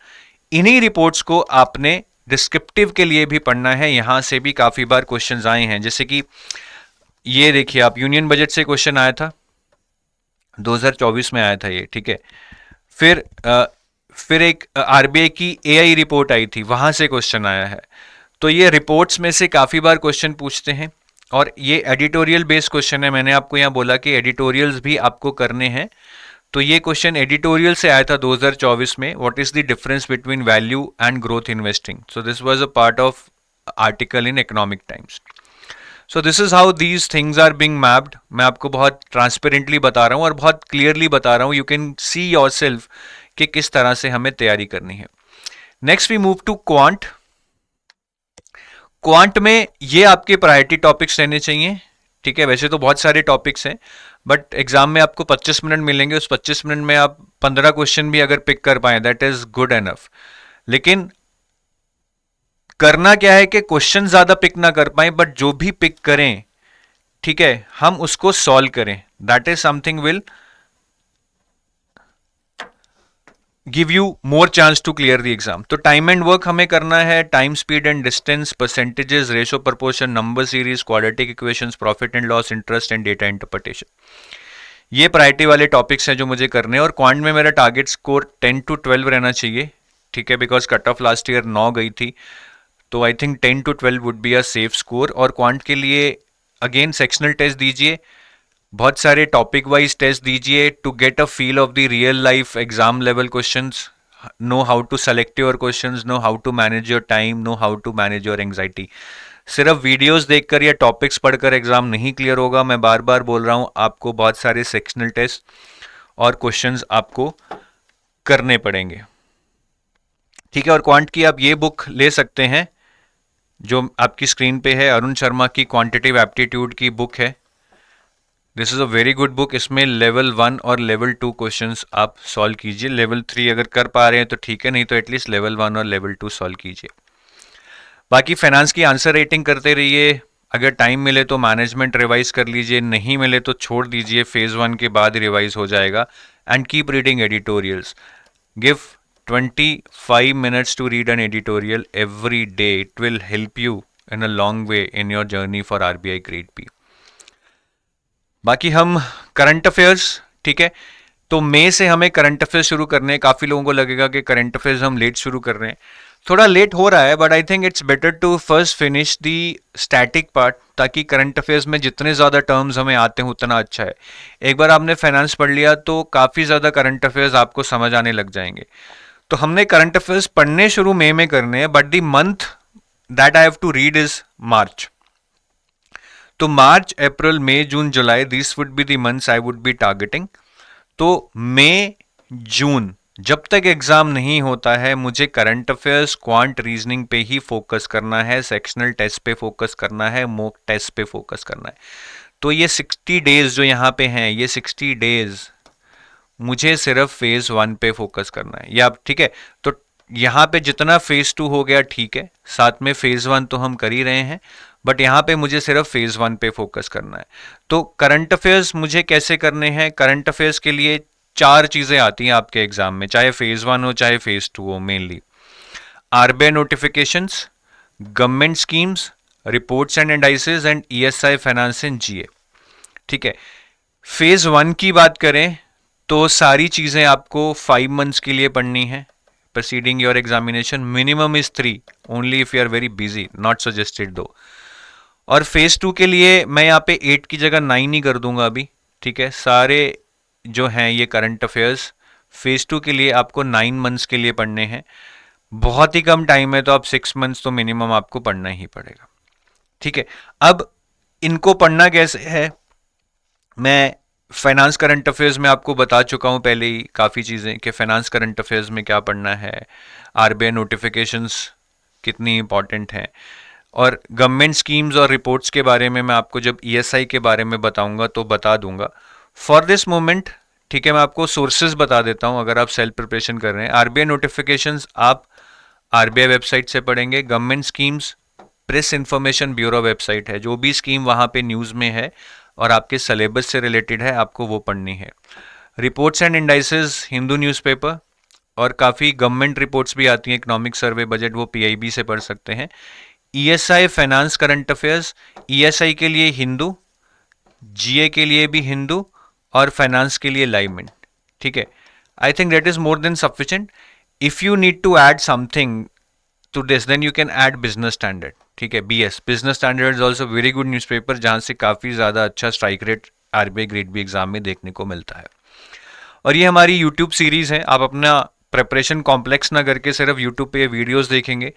इन्हीं रिपोर्ट्स को आपने डिस्क्रिप्टिव के लिए भी पढ़ना है। यहां से भी काफी बार क्वेश्चंस आए हैं, जैसे कि ये देखिए आप, यूनियन बजट से क्वेश्चन आया था 2024 में आया था ये, ठीक है। फिर एक आरबीआई की एआई रिपोर्ट आई थी, वहां से क्वेश्चन आया है। तो ये रिपोर्ट्स में से काफी बार क्वेश्चन पूछते हैं। और ये एडिटोरियल बेस्ड क्वेश्चन है, मैंने आपको यहाँ बोला कि एडिटोरियल्स भी आपको करने हैं। तो ये क्वेश्चन एडिटोरियल से आया था 2024 में, what is the difference between value and growth investing. So this was a part of article in Economic Times. So this is how these things are being mapped. मैं आपको बहुत ट्रांसपेरेंटली बता रहा हूँ और बहुत क्लियरली बता रहा हूँ, यू कैन सी योरसेल्फ कि किस तरह से हमें तैयारी करनी है। Next we move to quant. Quant में ये आपके प्रायोरिटी टॉपिक्स रहने चाहिए, ठीक है। वैसे तो बहुत सारे टॉपिक्स हैं, बट एग्जाम में आपको 25 मिनट मिलेंगे, उस 25 मिनट में आप 15 क्वेश्चन भी अगर पिक कर पाए, दैट इज गुड एनफ। लेकिन करना क्या है कि क्वेश्चन ज्यादा पिक ना कर पाए, बट जो भी पिक करें, ठीक है, हम उसको सॉल्व करें। That is something will give you more chance to clear the exam. तो टाइम एंड वर्क हमें करना है, time, speed and distance, percentages, ratio, proportion, number series, quadratic equations, profit and loss, interest and data interpretation. ये priority वाले topics हैं जो मुझे करने हैं। और क्वांट में मेरा टारगेट स्कोर 10 to 12 रहना चाहिए, ठीक है, because cut off last year 9 गई थी, तो I think 10 to 12 would be a safe score. और क्वांट के लिए अगेन सेक्शनल टेस्ट दीजिए, बहुत सारे टॉपिक वाइज टेस्ट दीजिए to get a feel of the real life exam level questions, know how to select your questions, know how to manage your time, know how to manage your anxiety. सिर्फ videos देखकर या topics पढ़कर exam नहीं clear होगा। मैं बार बार बोल रहा हूं, आपको बहुत सारे सेक्शनल टेस्ट और क्वेश्चंस आपको करने पड़ेंगे, ठीक है। और क्वांट की आप ये बुक ले सकते हैं जो आपकी स्क्रीन पे है, अरुण शर्मा की क्वांटिटेटिव एप्टीट्यूड की बुक है। This is a very good book. इसमें लेवल 1 और लेवल 2 क्वेश्चंस आप सॉल्व कीजिए। लेवल 3 अगर कर पा रहे हैं तो ठीक है, नहीं तो एटलीस्ट लेवल 1 और लेवल 2 सॉल्व कीजिए। बाकी फाइनेंस की आंसर रेटिंग करते रहिए। अगर टाइम मिले तो मैनेजमेंट रिवाइज कर लीजिए, नहीं मिले तो छोड़ दीजिए, फेज 1 के बाद रिवाइज हो जाएगा। And keep reading editorials. Give 25 minutes to read an editorial every day. It will help you in a long way in your journey for RBI Grade B. बाकी हम करंट अफेयर्स, ठीक है, तो मई से हमें करंट अफेयर्स शुरू करने हैं। काफी लोगों को लगेगा कि करंट अफेयर्स हम लेट शुरू कर रहे हैं, थोड़ा लेट हो रहा है, but I think it's better to first finish the static part, ताकि करंट अफेयर्स में जितने ज्यादा टर्म्स हमें आते हैं उतना अच्छा है। एक बार आपने फाइनेंस पढ़ लिया तो काफी ज्यादा करंट अफेयर्स आपको समझ आने लग जाएंगे। तो हमने करंट अफेयर्स पढ़ने शुरू मई में करने हैं, but the month that I have to read is March. तो मार्च, अप्रैल, मई, जून, जुलाई, this would be the months I would be targeting. तो मई, जून, जब तक एग्जाम नहीं होता है, मुझे करंट अफेयर्स, क्वांट, रीजनिंग पे ही फोकस करना है, सेक्शनल टेस्ट पे फोकस करना है, मॉक टेस्ट पे फोकस करना है। तो ये 60 डेज जो यहाँ पे हैं, ये 60 डेज मुझे सिर्फ फेज 1 पे फोकस करना है। या ठीक है, तो यहाँ पे जितना फेज 2 हो गया ठीक है, साथ में फेज 1 तो हम कर ही रहे हैं, बट यहाँ पे मुझे सिर्फ फेज 1 पे फोकस करना है। तो करंट अफेयर्स मुझे कैसे करने हैं? करंट अफेयर्स के लिए 4 चीजें आती हैं आपके एग्जाम में, चाहे फेज 1 हो चाहे फेज 2 हो। Mainly RBI notifications, government schemes, reports and indices and ESI finance and GA, ठीक है। फेज 1 की बात करें तो सारी चीजें आपको 5 मंथ्स के लिए पढ़नी है। Proceeding your examination minimum is 3, only if you are very busy, not suggested though. और फेज 2 के लिए मैं यहाँ पे 8 की जगह 9 ही कर दूंगा अभी, ठीक है। सारे जो हैं ये करंट अफेयर्स फेज 2 के लिए आपको 9 मंथ्स के लिए पढ़ने हैं। बहुत ही कम टाइम है तो आप 6 मंथ्स तो मिनिमम आपको पढ़ना ही पड़ेगा, ठीक है। अब इनको पढ़ना कैसे है, मैं फाइनेंस करंट अफेयर्स में आपको बता चुका हूं पहले ही काफ़ी चीज़ें कि फाइनेंस करंट अफेयर्स में क्या पढ़ना है, आरबीआई नोटिफिकेशंस कितनी इंपॉर्टेंट हैं, और गवर्नमेंट स्कीम्स और रिपोर्ट्स के बारे में मैं आपको जब ईएसआई के बारे में बताऊंगा तो बता दूंगा। फॉर दिस मोमेंट, ठीक है, मैं आपको सोर्सेज बता देता हूं अगर आप सेल्फ प्रिपरेशन कर रहे हैं। आरबीआई नोटिफिकेशंस आप आरबीआई वेबसाइट से पढ़ेंगे। Government schemes press Information Bureau website है, जो भी स्कीम वहां पे न्यूज़ में है और आपके सिलेबस से रिलेटेड है आपको वो पढ़नी है। Reports and indices Hindu newspaper, और काफ़ी गवर्नमेंट रिपोर्ट्स भी आती हैं, इकोनॉमिक सर्वे, बजट, वो पीआईबी से पढ़ सकते हैं। ESI finance current affairs, ESI के लिए हिंदू, जीए के लिए भी हिंदू, और फाइनेंस के लिए लाइव मिंट, ठीक है। I think that is more than sufficient. If you need to add something to this then you can add Business Standard, ठीक है। BS, Business Standard is also very good newspaper, जहां से काफ़ी ज़्यादा अच्छा strike rate RBI grade B exam में देखने को मिलता है। और ये हमारी यूट्यूब सीरीज़ है, आप अपना प्रेपरेशन कॉम्प्लेक्स ना करके सिर्फ यूट्यूब पे वीडियोस देखेंगे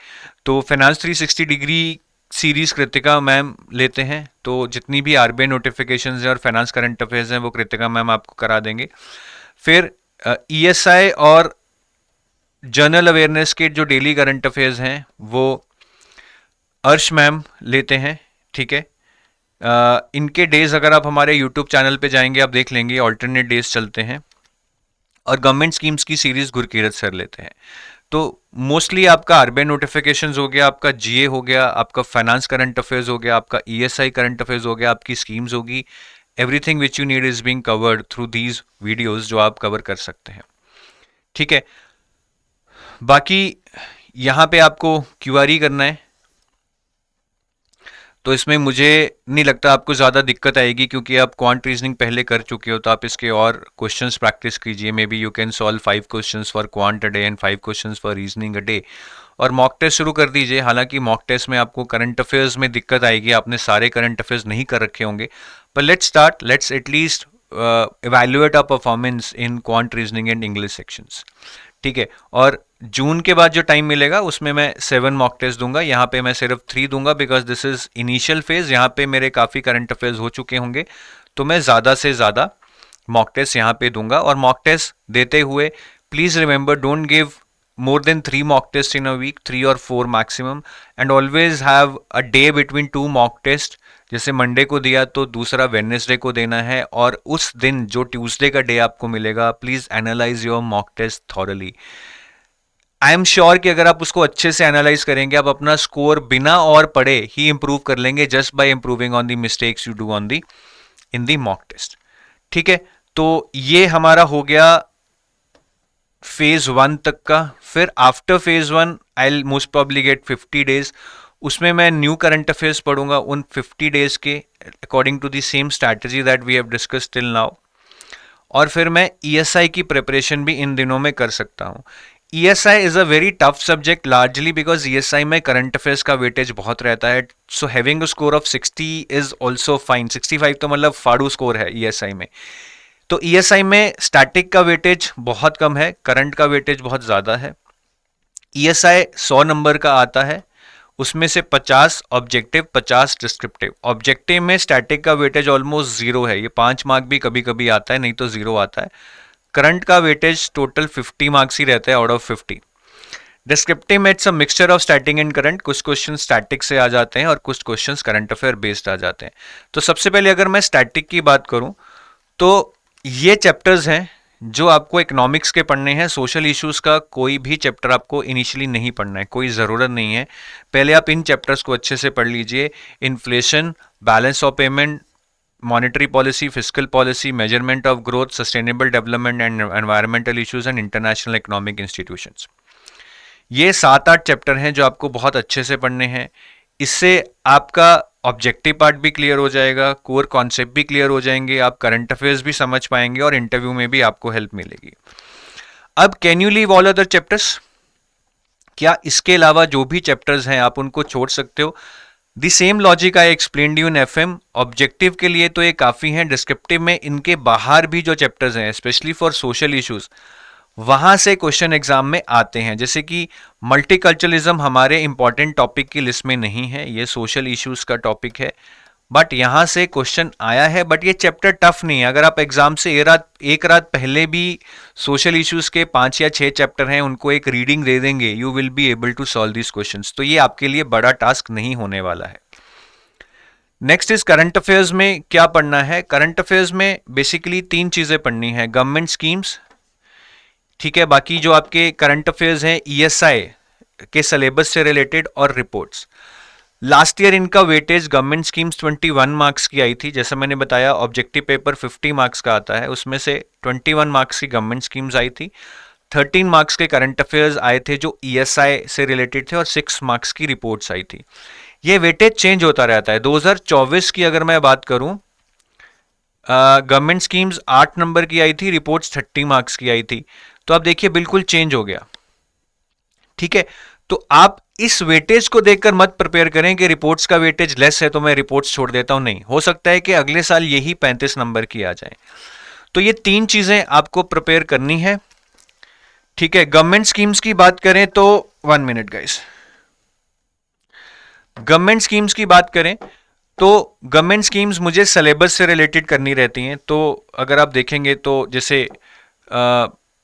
तो finance 360 degree series Kritika ma'am लेते हैं, तो जितनी भी आरबीआई नोटिफिकेशंस हैं और फाइनेंस करंट अफेयर्स हैं वो कृतिका मैम आपको करा देंगे। फिर ईएसआई और जनरल अवेयरनेस के जो डेली करंट अफेयर्स हैं वो अर्श मैम लेते हैं, ठीक है। इनके डेज अगर आप हमारे यूट्यूब चैनल पे जाएंगे आप देख लेंगे, ऑल्टरनेट डेज चलते हैं। और गवर्नमेंट स्कीम्स की सीरीज गुरकीरत सर लेते हैं। तो मोस्टली आपका आरबीआई नोटिफिकेशंस हो गया, आपका जीए हो गया, आपका फाइनेंस करंट अफेयर्स हो गया, आपका ईएसआई करंट अफेयर्स हो गया, आपकी स्कीम्स होगी। Everything which you need is being covered through these videos जो आप कवर कर सकते हैं, ठीक है। बाकी यहाँ पे आपको क्यूआरई करना है, तो इसमें मुझे नहीं लगता आपको ज़्यादा दिक्कत आएगी क्योंकि आप क्वांट रीजनिंग पहले कर चुके हो, तो आप इसके और क्वेश्चंस प्रैक्टिस कीजिए। May be you can solve 5 questions for quant a day and 5 questions for reasoning a day, और मॉक टेस्ट शुरू कर दीजिए। हालांकि मॉक टेस्ट में आपको करंट अफेयर्स में दिक्कत आएगी, आपने सारे करंट अफेयर्स नहीं कर रखे होंगे, पर let's start, let's at least evaluate our performance in quant reasoning and English sections, ठीक है। और जून के बाद जो टाइम मिलेगा उसमें मैं 7 मॉक टेस्ट दूंगा, यहाँ पे मैं सिर्फ 3 दूंगा because this is initial phase. यहाँ पे मेरे काफ़ी करंट अफेयर्स हो चुके होंगे, तो मैं ज़्यादा से ज़्यादा मॉक टेस्ट यहाँ पे दूंगा। और मॉक टेस्ट देते हुए please remember, don't give more than 3 mock tests in a week, 3 or 4 maximum, and always have a day between 2 mock test। जैसे मंडे को दिया तो दूसरा वेडनेसडे को देना है, और उस दिन जो ट्यूसडे का डे आपको मिलेगा please analyse your mock test thoroughly. I am sure कि अगर आप उसको अच्छे से एनालाइज करेंगे आप अपना स्कोर बिना और पढ़े ही इंप्रूव कर लेंगे, just by improving on the mistakes you do on the in the mock test, ठीक है। तो ये हमारा हो गया फेज 1 तक का। फिर after phase 1 I most probably get 50 days, उसमें मैं न्यू करंट अफेयर्स पढ़ूंगा उन 50 डेज के according to the same strategy that we have discussed till now. और फिर मैं ईएसआई की प्रिपरेशन भी इन दिनों में कर सकता हूँ। ESI is a very tough subject largely because ESI में करंट अफेयर्स का वेटेज बहुत रहता है, so having a score of 60 is also fine. 65 तो मतलब फाड़ू स्कोर है ईएसआई में। तो ईएसआई में स्टैटिक का वेटेज बहुत कम है, करंट का वेटेज बहुत ज़्यादा है। ईएसआई 100 नंबर का आता है, उसमें से 50 ऑब्जेक्टिव 50 डिस्क्रिप्टिव। ऑब्जेक्टिव में स्टैटिक का वेटेज ऑलमोस्ट 0 है, ये 5 मार्क भी कभी कभी आता है, नहीं तो 0 आता है। करंट का वेटेज टोटल 50 मार्क्स ही रहता है आउट ऑफ 50। डिस्क्रिप्टिव में it's a mixture of static and current, कुछ क्वेश्चन स्टैटिक से आ जाते हैं और कुछ क्वेश्चन करंट अफेयर बेस्ड आ जाते हैं। तो सबसे पहले अगर मैं स्टैटिक की बात करूं तो ये चैप्टर्स हैं जो आपको इकोनॉमिक्स के पढ़ने हैं। सोशल इश्यूज का कोई भी चैप्टर आपको इनिशियली नहीं पढ़ना है, कोई ज़रूरत नहीं है। पहले आप इन चैप्टर्स को अच्छे से पढ़ लीजिए। Inflation, balance of payment, monetary policy, fiscal policy, measurement of growth, sustainable development and environmental issues and international economic institutions. ये 7-8 चैप्टर हैं जो आपको बहुत अच्छे से पढ़ने हैं। इससे आपका ऑब्जेक्टिव पार्ट भी क्लियर हो जाएगा, कोर कॉन्सेप्ट भी क्लियर हो जाएंगे, आप करंट अफेयर्स भी समझ पाएंगे और इंटरव्यू में भी आपको हेल्प मिलेगी। अब can you leave all other chapters? क्या इसके अलावा जो भी चैप्टर्स हैं आप उनको छोड़ सकते हो? The same logic I explained you in FM. Objective के लिए तो ये काफ़ी हैं, डिस्क्रिप्टिव में इनके बाहर भी जो चैप्टर्स हैं स्पेशली फॉर सोशल इश्यूज, वहां से क्वेश्चन एग्जाम में आते हैं। जैसे कि मल्टीकल्चरलिज्म हमारे इंपॉर्टेंट टॉपिक की लिस्ट में नहीं है, ये सोशल इश्यूज का टॉपिक है, बट यहां से क्वेश्चन आया है। बट ये चैप्टर टफ नहीं है, अगर आप एग्जाम से एक रात पहले भी सोशल इश्यूज के 5 या 6 चैप्टर हैं उनको एक रीडिंग दे देंगे, you will be able to solve this questions. तो ये आपके लिए बड़ा टास्क नहीं होने वाला है। नेक्स्ट इज करंट अफेयर्स में क्या पढ़ना है। करंट अफेयर्स में बेसिकली 3 चीजें पढ़नी है, गवर्नमेंट स्कीम्स, ठीक है, बाकी जो आपके करंट अफेयर्स हैं ईएसआई के सिलेबस से रिलेटेड, और रिपोर्ट्स। लास्ट ईयर इनका वेटेज गवर्नमेंट स्कीम्स 21 मार्क्स की आई थी। जैसा मैंने बताया ऑब्जेक्टिव पेपर 50 मार्क्स का आता है, उसमें से 21 मार्क्स की गवर्नमेंट स्कीम्स आई थी, 13 मार्क्स के करंट अफेयर्स आए थे जो ईएसआई से रिलेटेड थे, और 6 मार्क्स की रिपोर्ट्स आई थी। ये वेटेज चेंज होता रहता है। 2024 की अगर मैं बात करूं, गवर्नमेंट स्कीम्स 8 नंबर की आई थी, रिपोर्ट्स 30 मार्क्स की आई थी। तो आप देखिए बिल्कुल चेंज हो गया, ठीक है। तो आप इस वेटेज को देखकर मत प्रिपेयर करें कि रिपोर्ट्स का वेटेज लेस है तो मैं रिपोर्ट्स छोड़ देता हूं, नहीं, हो सकता है कि अगले साल यही 35 नंबर की आ जाए। तो ये 3 चीजें आपको प्रिपेयर करनी है, ठीक है। गवर्नमेंट स्कीम्स की बात करें तो 1 मिनट गाइस, गवर्नमेंट स्कीम्स की बात करें तो गवर्नमेंट स्कीम्स मुझे सिलेबस से रिलेटेड करनी रहती हैं। तो अगर आप देखेंगे तो जैसे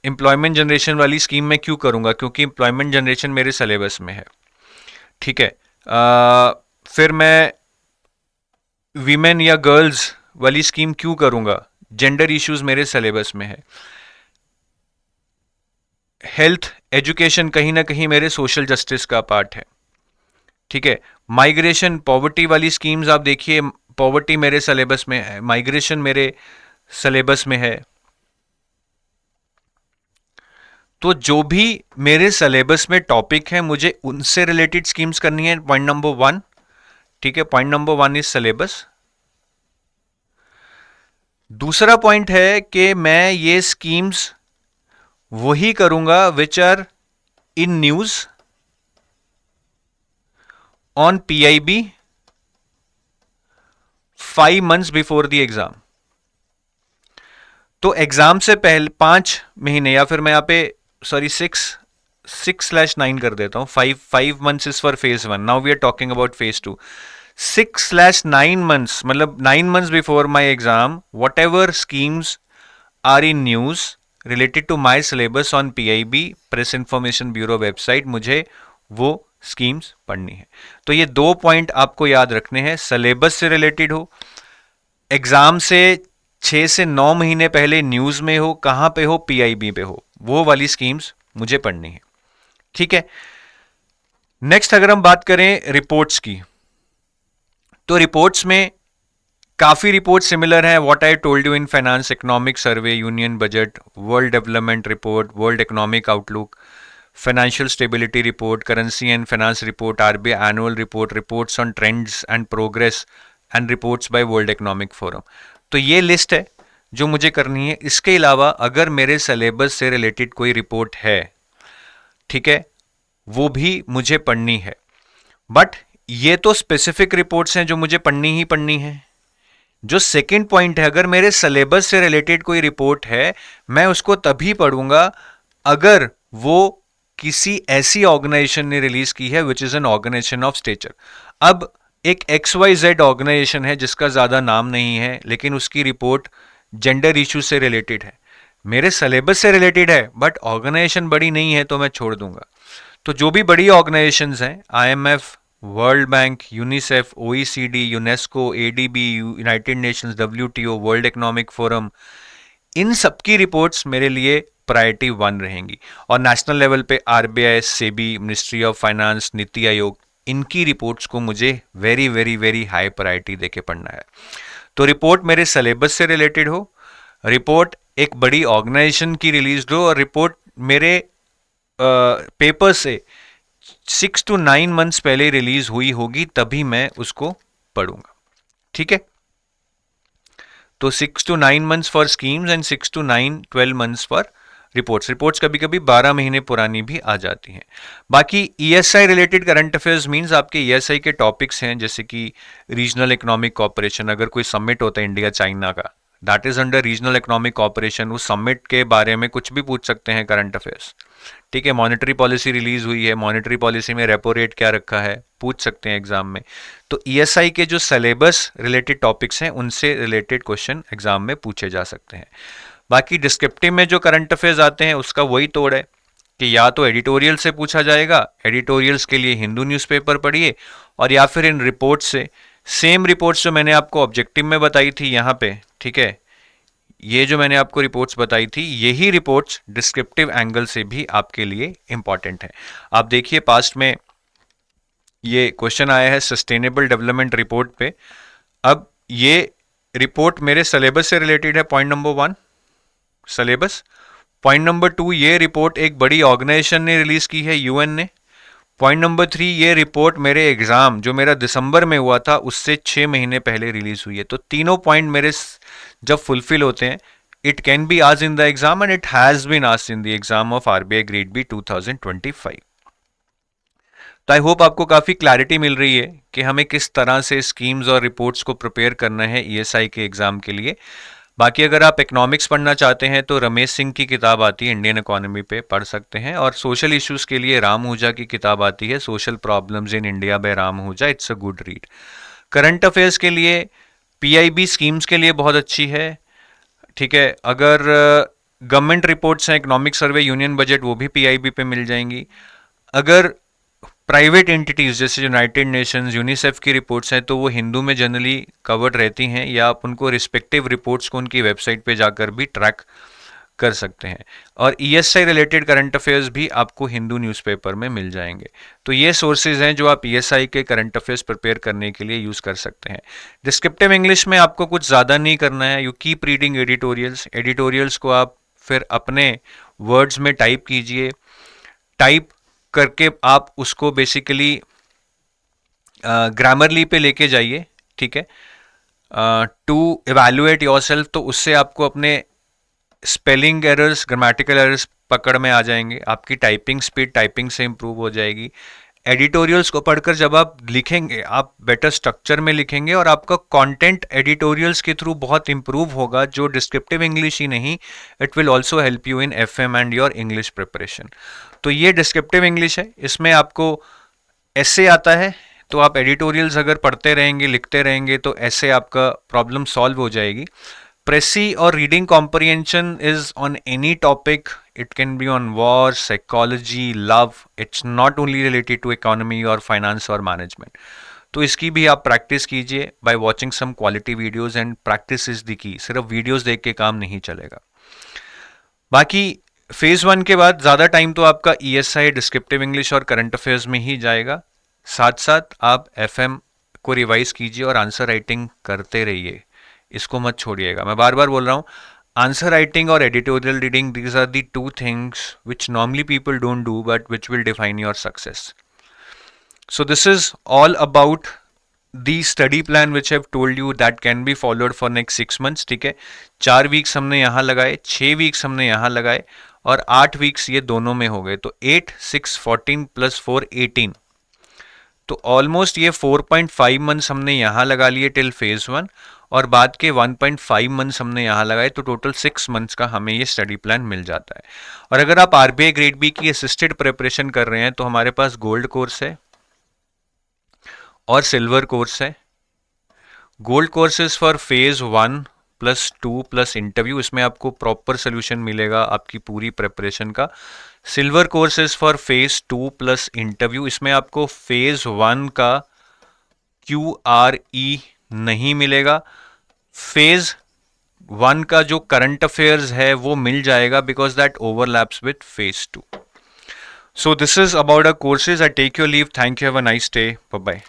एम्प्लॉयमेंट जनरेशन वाली स्कीम में क्यों करूंगा, क्योंकि एम्प्लॉयमेंट जनरेशन मेरे सिलेबस में है, ठीक है। फिर मैं वीमेन या गर्ल्स वाली स्कीम क्यों करूंगा? जेंडर इश्यूज मेरे सिलेबस में है। हेल्थ एजुकेशन कहीं ना कहीं मेरे सोशल जस्टिस का पार्ट है। ठीक है, माइग्रेशन पॉवर्टी वाली स्कीम्स आप देखिए, पॉवर्टी मेरे सिलेबस में है, माइग्रेशन मेरे सिलेबस में है। तो जो भी मेरे सिलेबस में टॉपिक है मुझे उनसे रिलेटेड स्कीम्स करनी है, पॉइंट नंबर 1। ठीक है, पॉइंट नंबर 1 इज सिलेबस। दूसरा पॉइंट है कि मैं ये स्कीम्स वही करूंगा which are in news on PIB 5 months before the exam. तो एग्जाम से पहले 5 महीने, या फिर मैं यहां पे सॉरी 6/9 कर देता हूं। 5 months is for phase 1, now we are talking about phase 2। 6/9 months मतलब 9 months बिफोर my exam, whatever schemes are in news related to my syllabus on PIB Press Information Bureau website, मुझे वो schemes पढ़नी है। तो ये 2 point आपको याद रखने हैं, सिलेबस से रिलेटेड हो, एग्जाम से 6 से 9 महीने पहले न्यूज में हो, कहां पे हो, पीआईबी पे हो, वो वाली स्कीम्स मुझे पढ़नी है। ठीक है, नेक्स्ट अगर हम बात करें रिपोर्ट्स की, तो रिपोर्ट्स में काफी रिपोर्ट सिमिलर है what I told you in finance, economic survey, union budget, world development report, world economic outlook, financial stability report, currency and finance report, RBI annual report, reports on trends and progress and reports by World Economic Forum. तो ये list है जो मुझे करनी है। इसके अलावा अगर मेरे सिलेबस से रिलेटेड कोई रिपोर्ट है, ठीक है, वो भी मुझे पढ़नी है। बट ये तो स्पेसिफिक रिपोर्ट्स हैं जो मुझे पढ़नी ही पढ़नी है। जो सेकंड पॉइंट है, अगर मेरे सिलेबस से रिलेटेड कोई रिपोर्ट है, मैं उसको तभी पढ़ूंगा अगर वो किसी ऐसी ऑर्गेनाइजेशन ने रिलीज की है which is an organisation of stature. अब एक XYZ ऑर्गेनाइजेशन है जिसका ज्यादा नाम नहीं है, लेकिन उसकी रिपोर्ट जेंडर इश्यू से रिलेटेड है, मेरे सिलेबस से रिलेटेड है, बट ऑर्गेनाइजेशन बड़ी नहीं है, तो मैं छोड़ दूंगा। तो जो भी बड़ी ऑर्गेनाइजेशंस हैं, IMF, World Bank, UNICEF, OECD, UNESCO, ADB, United Nations, WTO, World Economic Forum, इन सबकी रिपोर्ट्स मेरे लिए प्रायोरिटी 1 रहेंगी। और नेशनल लेवल पे RBI, SEBI, ministry of finance, NITI Aayog, इनकी रिपोर्ट्स को मुझे very very very high priority देके पढ़ना है। तो रिपोर्ट मेरे सिलेबस से रिलेटेड हो, रिपोर्ट एक बड़ी ऑर्गेनाइजेशन की रिलीज हो, और रिपोर्ट मेरे पेपर से 6 to 9 months पहले रिलीज हुई होगी, तभी मैं उसको पढ़ूंगा। ठीक है, तो 6 to 9 months for schemes and 6 to 12 months for reports. Reports कभी कभी 12 महीने पुरानी भी आ जाती हैं। बाकी ESI related current affairs means आपके ESI के टॉपिक्स हैं, जैसे कि रीजनल इकोनॉमिक कॉपरेशन, अगर कोई समिट होता है इंडिया चाइना का, that is under regional economic cooperation, उस समिट के बारे में कुछ भी पूछ सकते हैं करंट अफेयर्स। ठीक है, मॉनेटरी पॉलिसी रिलीज हुई है, मॉनेटरी पॉलिसी में रेपो रेट क्या रखा है, पूछ सकते हैं एग्जाम में। तो ESI के जो सिलेबस रिलेटेड टॉपिक्स हैं उनसे रिलेटेड क्वेश्चन एग्जाम में पूछे जा सकते हैं। बाकी डिस्क्रिप्टिव में जो करंट अफेयर्स आते हैं उसका वही तोड़ है कि या तो एडिटोरियल से पूछा जाएगा, एडिटोरियल्स के लिए हिंदू न्यूज़पेपर पढ़िए, और या फिर इन रिपोर्ट्स से, सेम रिपोर्ट्स जो मैंने आपको ऑब्जेक्टिव में बताई थी यहाँ पे, ठीक है, ये जो मैंने आपको रिपोर्ट्स बताई थी, यही रिपोर्ट्स डिस्क्रिप्टिव एंगल से भी आपके लिए इंपॉर्टेंट है। आप देखिए पास्ट में ये क्वेश्चन आया है सस्टेनेबल डेवलपमेंट रिपोर्ट पे। अब ये रिपोर्ट मेरे सिलेबस से रिलेटेड है, point number 1 syllabus. Point number 2, ये रिपोर्ट एक बड़ी ऑर्गेनाइजेशन ने रिलीज की है, UN ने। पॉइंट नंबर 3, ये रिपोर्ट मेरे एग्जाम जो मेरा दिसंबर में हुआ था उससे 6 महीने पहले रिलीज हुई है। तो तीनों पॉइंट मेरे जब फुलफिल होते हैं, it can be asked in the exam and it has been asked in the exam of RBI grade B 2025। तो आई होप आपको काफी क्लैरिटी मिल रही है कि हमें किस तरह से स्कीम्स और रिपोर्ट्स को प्रिपेयर करना है ESI के एग्जाम के लिए। बाकी अगर आप इकोनॉमिक्स पढ़ना चाहते हैं तो रमेश सिंह की किताब आती है इंडियन इकोनॉमी पे, पढ़ सकते हैं। और सोशल इश्यूज के लिए राम आहूजा की किताब आती है social problems in India by Ram Ahuja, it's a good read. Current affairs के लिए PIB स्कीम्स के लिए बहुत अच्छी है। ठीक है, अगर गवर्नमेंट रिपोर्ट्स हैं, इकोनॉमिक सर्वे, यूनियन बजट, वो भी PIB पे मिल जाएंगी। अगर प्राइवेट एंटिटीज़ जैसे यूनाइटेड नेशंस, यूनिसेफ की रिपोर्ट्स हैं तो वो हिंदू में जनरली कवर्ड रहती हैं, या आप उनको रिस्पेक्टिव रिपोर्ट्स को उनकी वेबसाइट पे जाकर भी ट्रैक कर सकते हैं। और ईएसआई रिलेटेड करंट अफेयर्स भी आपको हिंदू न्यूज़पेपर में मिल जाएंगे। तो ये सोर्सेज हैं जो आप ईएसआई के करंट अफेयर्स प्रिपेयर करने के लिए यूज़ कर सकते हैं। डिस्क्रिप्टिव इंग्लिश में आपको कुछ ज़्यादा नहीं करना है, you keep reading editorials. Editorials को आप फिर अपने वर्ड्स में टाइप कीजिए, टाइप करके आप उसको बेसिकली ग्रामरली पे लेके जाइए, ठीक है, टू इवैल्यूएट योरसेल्फ। तो उससे आपको अपने स्पेलिंग एरर्स, ग्रामेटिकल एरर्स पकड़ में आ जाएंगे, आपकी टाइपिंग स्पीड टाइपिंग से इंप्रूव हो जाएगी। एडिटोरियल्स को पढ़कर जब आप लिखेंगे आप बेटर स्ट्रक्चर में लिखेंगे और आपका कंटेंट एडिटोरियल्स के थ्रू बहुत इंप्रूव होगा, जो डिस्क्रिप्टिव इंग्लिश ही नहीं, it will also help you in FM and your English preparation. तो ये डिस्क्रिप्टिव इंग्लिश है, इसमें आपको ऐसे आता है, तो आप एडिटोरियल्स अगर पढ़ते रहेंगे, लिखते रहेंगे, तो ऐसे आपका प्रॉब्लम सॉल्व हो जाएगी। Pressy or reading comprehension is on any topic. It can be on war, psychology, love. It's not only related to economy or finance or management. तो इसकी भी आप प्रैक्टिस कीजिए by watching some quality videos and practice is the key. सिर्फ videos देख के काम नहीं चलेगा। बाकी फेज 1 के बाद ज़्यादा टाइम तो आपका ईएसआई, डिस्क्रिप्टिव इंग्लिश और करंट अफेयर्स में ही जाएगा। साथ साथ आप एफएम को रिवाइज कीजिए और आंसर राइटिंग करते रहिए, इसको मत छोड़िएगा। मैं बार बार बोल रहा हूँ, आंसर राइटिंग और editorial reading, these are the two things which normally people don't do but which will define your success. So this is all about the study plan which have told you that can be followed for next 6 months, ठीक है। 4 weeks हमने यहाँ लगाए, 6 weeks हमने यहाँ लगाए और 8 weeks ये दोनों में हो गए, तो 8, 6, 14 + 4 18। तो ऑलमोस्ट ये 4.5 मंथ्स हमने यहाँ लगा लिए टिल फेज 1 और बाद के 1.5 मंथ्स हमने यहाँ लगाए, तो टोटल 6 मंथ्स का हमें ये स्टडी प्लान मिल जाता है। और अगर आप आरबीआई ग्रेड बी की असिस्टेड प्रिपरेशन कर रहे हैं तो हमारे पास गोल्ड कोर्स है और सिल्वर कोर्स है। Gold courses for phase 1 + 2 + interview, इसमें आपको प्रॉपर सोल्यूशन मिलेगा आपकी पूरी प्रिपरेशन का। Silver courses for phase 2 + interview, इसमें आपको फेज 1 का QRE नहीं मिलेगा, फेज 1 का जो करंट अफेयर्स है वो मिल जाएगा, because that overlaps with phase 2। So this is about our courses. I take your leave, thank you, have a nice day, bye bye.